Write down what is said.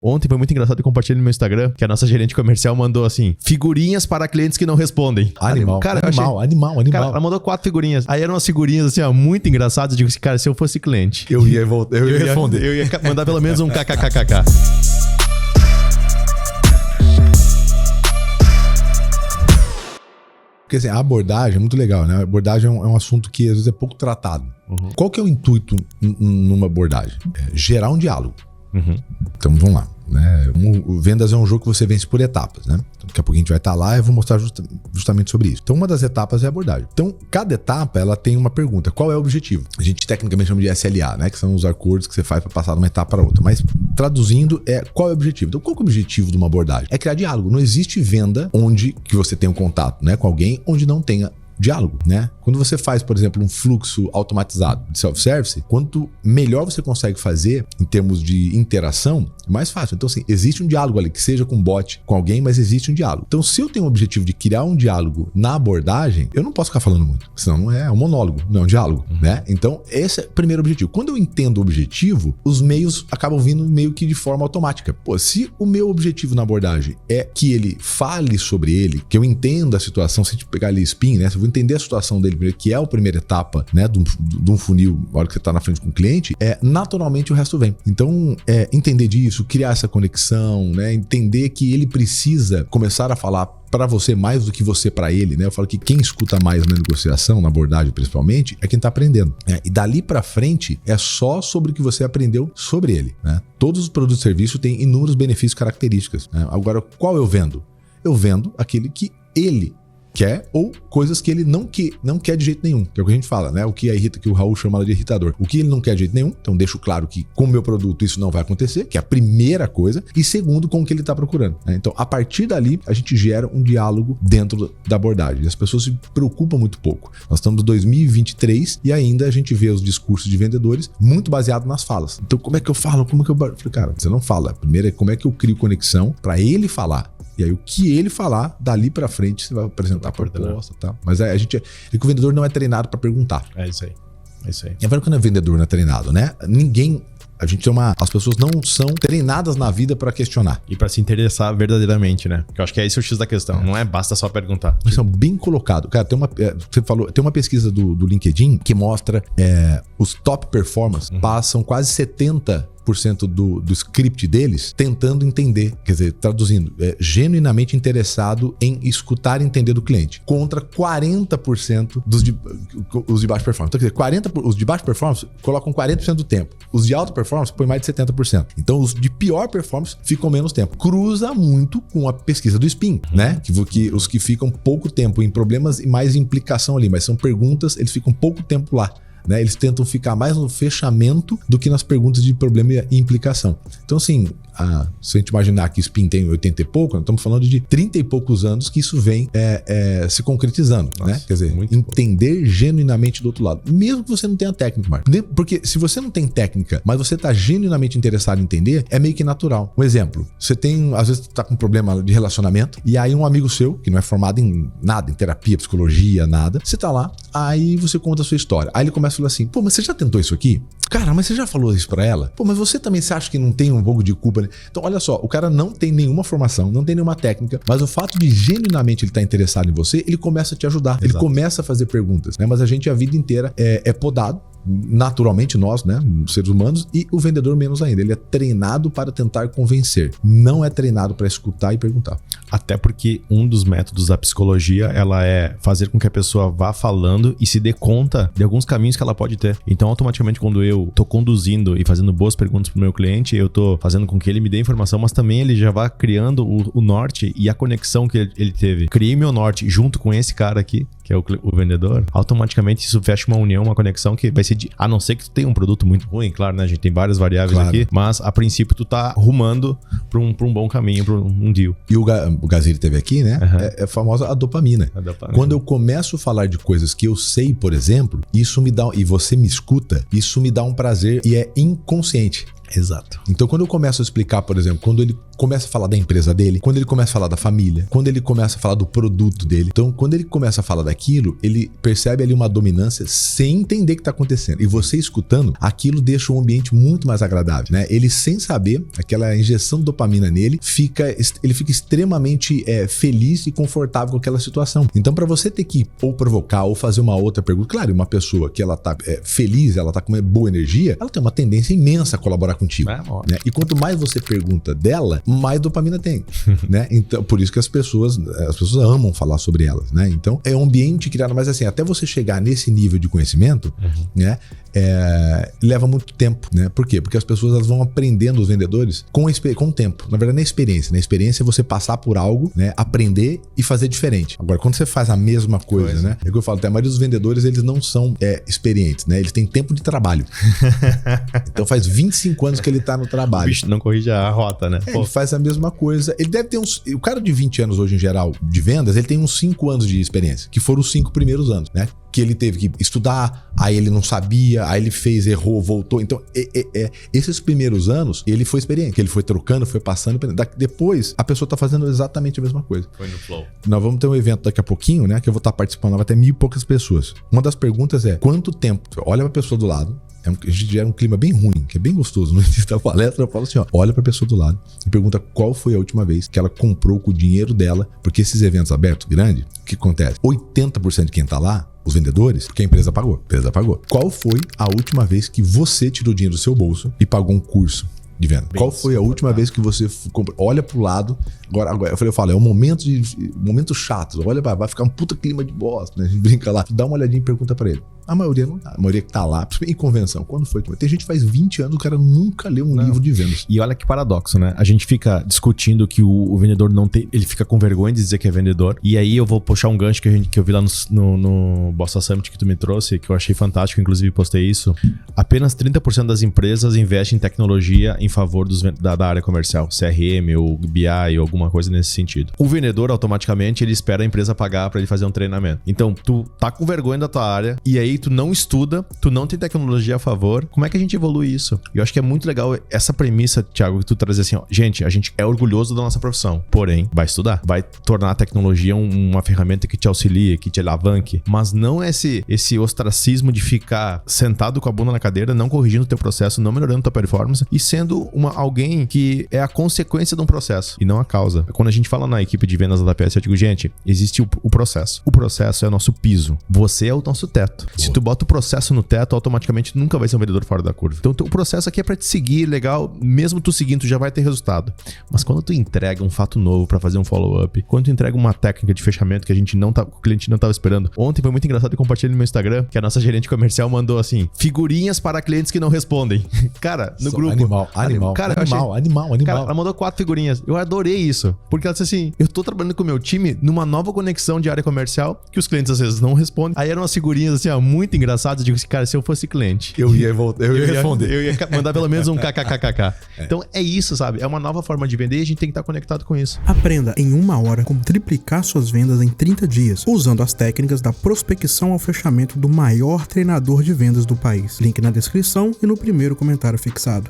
Ontem foi muito engraçado, eu compartilhei no meu Instagram, que a nossa gerente comercial mandou assim, figurinhas para clientes que não respondem. Animal. Cara, Animal. Cara, ela mandou 4 figurinhas. Aí eram umas figurinhas assim, ó, muito engraçadas. Eu digo assim, cara, se eu fosse cliente, eu ia responder. Eu ia mandar pelo menos um kkkk. Porque assim, a abordagem é muito legal, né? A abordagem é um assunto que às vezes é pouco tratado. Uhum. Qual que é o intuito numa abordagem? É gerar um diálogo. Uhum. Então vamos lá, né? Vendas é um jogo que você vence por etapas, né? Então, daqui a pouco a gente vai estar lá e eu vou mostrar justamente sobre isso. Então uma das etapas é a abordagem. Então cada etapa ela tem uma pergunta: qual é o objetivo? A gente tecnicamente chama de SLA, né? Que são os acordos que você faz para passar de uma etapa para outra. Mas traduzindo qual é o objetivo? Então qual é o objetivo de uma abordagem? É criar diálogo. Não existe venda onde que você tem um contato, né, com alguém onde não tenha diálogo, né? Quando você faz, por exemplo, um fluxo automatizado de self-service, quanto melhor você consegue fazer em termos de interação, mais fácil. Então, assim, existe um diálogo ali, que seja com bot, com alguém, mas existe um diálogo. Então, se eu tenho o objetivo de criar um diálogo na abordagem, eu não posso ficar falando muito, senão não é um monólogo, não é um diálogo, né? Então, esse é o primeiro objetivo. Quando eu entendo o objetivo, os meios acabam vindo meio que de forma automática. Pô, se o meu objetivo na abordagem é que ele fale sobre ele, que eu entenda a situação, se a gente pegar ali spin, né? Se eu vou entender a situação dele, que é a primeira etapa, né, de um funil, na hora que você está na frente com o cliente, naturalmente o resto vem. Então, entender disso, criar essa conexão, né, entender que ele precisa começar a falar para você mais do que você para ele, né? Eu falo que quem escuta mais na negociação, na abordagem principalmente, é quem tá aprendendo. E dali para frente é só sobre o que você aprendeu sobre ele, né? Todos os produtos e serviços têm inúmeros benefícios e características, né? Agora, qual eu vendo? Eu vendo aquele que ele quer ou coisas que ele não quer de jeito nenhum, que é o que a gente fala, né? O que irrita, que o Raul chama de irritador. O que ele não quer de jeito nenhum, então deixo claro que com o meu produto isso não vai acontecer, que é a primeira coisa, e segundo, com o que ele está procurando, né? Então, a partir dali, a gente gera um diálogo dentro da abordagem. E as pessoas se preocupam muito pouco. Nós estamos em 2023 e ainda a gente vê os discursos de vendedores muito baseados nas falas. Então, como é que eu falo? Como é que eu falei, cara, você não fala. Primeiro é como é que eu crio conexão para ele falar. E aí o que ele falar, dali pra frente você vai apresentar a proposta, tá? Mas é que o vendedor não é treinado pra perguntar. É isso aí. E agora quando o vendedor não é treinado, né? As pessoas não são treinadas na vida pra questionar. E pra se interessar verdadeiramente, né? Porque eu acho que é esse o X da questão. Não é basta só perguntar. Mas são bem colocados. Cara, tem uma pesquisa do LinkedIn que mostra os top performers passam quase 70% do script deles tentando entender, quer dizer, traduzindo, genuinamente interessado em escutar e entender do cliente, contra 40% os de baixo performance. Então, quer dizer, os de baixo performance colocam 40% do tempo, os de alta performance põem mais de 70%. Então, os de pior performance ficam menos tempo. Cruza muito com a pesquisa do SPIN, né? Que os que ficam pouco tempo em problemas e mais implicação ali, mas são perguntas, eles ficam pouco tempo lá, né? Eles tentam ficar mais no fechamento do que nas perguntas de problema e implicação. Então, assim, se a gente imaginar que SPIN tem 80 e pouco, nós estamos falando de 30 e poucos anos que isso vem se concretizando. Nossa, né? Quer dizer, entender genuinamente do outro lado. Mesmo que você não tenha técnica, Marcos. Porque se você não tem técnica, mas você está genuinamente interessado em entender, é meio que natural. Um exemplo, você tem, às vezes, tá com um problema de relacionamento, e aí um amigo seu, que não é formado em nada, em terapia, psicologia, nada, você tá lá, aí você conta a sua história. Aí ele começa a falar assim, pô, mas você já tentou isso aqui? Cara, mas você já falou isso pra ela? Pô, mas você também se acha que não tem um pouco de culpa? Então, olha só, o cara não tem nenhuma formação, não tem nenhuma técnica, mas o fato de genuinamente ele estar interessado em você, ele começa a te ajudar. Exato. Ele começa a fazer perguntas, né? Mas a gente a vida inteira é podado, naturalmente nós, né, seres humanos, e o vendedor menos ainda. Ele é treinado para tentar convencer, não é treinado para escutar e perguntar. Até porque um dos métodos da psicologia, ela é fazer com que a pessoa vá falando e se dê conta de alguns caminhos que ela pode ter. Então, automaticamente, quando eu tô conduzindo e fazendo boas perguntas pro meu cliente, eu tô fazendo com que ele me dê informação, mas também ele já vá criando o norte e a conexão que ele teve. Criei meu norte junto com esse cara aqui, que é o vendedor, automaticamente isso fecha uma união, uma conexão que vai ser a não ser que tu tenha um produto muito ruim, claro, né? A gente tem várias variáveis aqui, mas a princípio tu tá rumando pra um bom caminho, pra um deal. E o Gaziri teve aqui, né? É a famosa a dopamina. Quando eu começo a falar de coisas que eu sei, por exemplo, isso me dá, e você me escuta, isso me dá um prazer e é inconsciente. Exato. Então, quando eu começo a explicar, por exemplo, quando ele começa a falar da empresa dele, quando ele começa a falar da família, quando ele começa a falar do produto dele, então, quando ele começa a falar daquilo, ele percebe ali uma dominância sem entender o que está acontecendo. E você escutando, aquilo deixa o ambiente muito mais agradável, né? Ele, sem saber, aquela injeção de dopamina nele, ele fica extremamente feliz e confortável com aquela situação. Então, para você ter que ou provocar ou fazer uma outra pergunta, claro, uma pessoa que ela tá feliz, ela tá com uma boa energia, ela tem uma tendência imensa a colaborar contigo, né? E quanto mais você pergunta dela, mais dopamina tem, né? Então, por isso que as pessoas amam falar sobre elas, né? Então, é um ambiente criado, mas assim, até você chegar nesse nível de conhecimento, né? Leva muito tempo, né? Por quê? Porque as pessoas elas vão aprendendo, os vendedores, com o tempo. Na verdade, na experiência. Na experiência é você passar por algo, né? Aprender e fazer diferente. Agora, quando você faz a mesma coisa, né? É o que eu falo, até a maioria dos vendedores, eles não são experientes, né? Eles têm tempo de trabalho. Então faz 25 anos que ele tá no trabalho. O bicho não corrige a rota, né? Ele faz a mesma coisa. Ele deve ter o cara de 20 anos hoje, em geral, de vendas, ele tem uns 5 anos de experiência, que foram os 5 primeiros anos, né? Que ele teve que estudar, aí ele não sabia, aí ele fez, errou, voltou. Então, esses primeiros anos, ele foi experiente, que ele foi trocando, foi passando. Depois, a pessoa tá fazendo exatamente a mesma coisa. Foi no flow. Nós vamos ter um evento daqui a pouquinho, né? Que eu vou estar participando, vai ter 1.000 e poucas pessoas. Uma das perguntas é, quanto tempo? Olha pra pessoa do lado. A gente gera um clima bem ruim, que é bem gostoso. No início da palestra, eu falo assim, ó, olha pra pessoa do lado e pergunta qual foi a última vez que ela comprou com o dinheiro dela, porque esses eventos abertos, grandes, o que acontece? 80% de quem tá lá, os vendedores, porque a empresa pagou. Qual foi a última vez que você tirou dinheiro do seu bolso e pagou um curso de venda? Qual foi a última vez que você comprou? Olha pro lado. Agora eu falo, é um momento chato. Olha, vai ficar um puta clima de bosta, né? A gente brinca lá. Dá uma olhadinha e pergunta pra ele. A maioria não dá. A maioria que tá lá, principalmente em convenção. Quando foi? Tem gente que faz 20 anos, o cara nunca leu um livro de vendas. E olha que paradoxo, né? A gente fica discutindo que o vendedor não tem... Ele fica com vergonha de dizer que é vendedor. E aí eu vou puxar um gancho que eu vi lá no Bossa Summit que tu me trouxe, que eu achei fantástico, inclusive postei isso. Apenas 30% das empresas investem em tecnologia em favor da área comercial. CRM ou BI ou alguma coisa nesse sentido. O vendedor, automaticamente, ele espera a empresa pagar pra ele fazer um treinamento. Então, tu tá com vergonha da tua área e aí tu não estuda, tu não tem tecnologia a favor. Como é que a gente evolui isso? E eu acho que é muito legal essa premissa, Thiago, que tu traz assim, ó. Gente, a gente é orgulhoso da nossa profissão. Porém, vai estudar. Vai tornar a tecnologia uma ferramenta que te auxilie, que te alavanque. Mas não esse ostracismo de ficar sentado com a bunda na cadeira, não corrigindo o teu processo, não melhorando tua performance e sendo alguém que é a consequência de um processo e não a causa. Quando a gente fala na equipe de vendas da APS, eu digo, gente, existe o processo. O processo é o nosso piso. Você é o nosso teto. Boa. Se tu bota o processo no teto, automaticamente tu nunca vai ser um vendedor fora da curva. Então, o processo aqui é pra te seguir, legal. Mesmo tu seguindo, tu já vai ter resultado. Mas quando tu entrega um fato novo pra fazer um follow-up, quando tu entrega uma técnica de fechamento que o cliente não tava esperando. Ontem foi muito engraçado, eu compartilhei no meu Instagram, que a nossa gerente comercial mandou assim, figurinhas para clientes que não respondem. Cara, no grupo. Animal. Cara, ela mandou 4 figurinhas. Eu adorei isso. Porque ela disse assim, eu tô trabalhando com o meu time numa nova conexão de área comercial que os clientes às vezes não respondem. Aí eram umas figurinhas assim, ó, muito engraçadas. Eu digo assim, cara, se eu fosse cliente, eu ia responder. Eu ia mandar pelo menos um kkkk. Então é isso, sabe? É uma nova forma de vender e a gente tem que estar conectado com isso. Aprenda em 1 hora como triplicar suas vendas em 30 dias, usando as técnicas da prospecção ao fechamento do maior treinador de vendas do país. Link na descrição e no primeiro comentário fixado.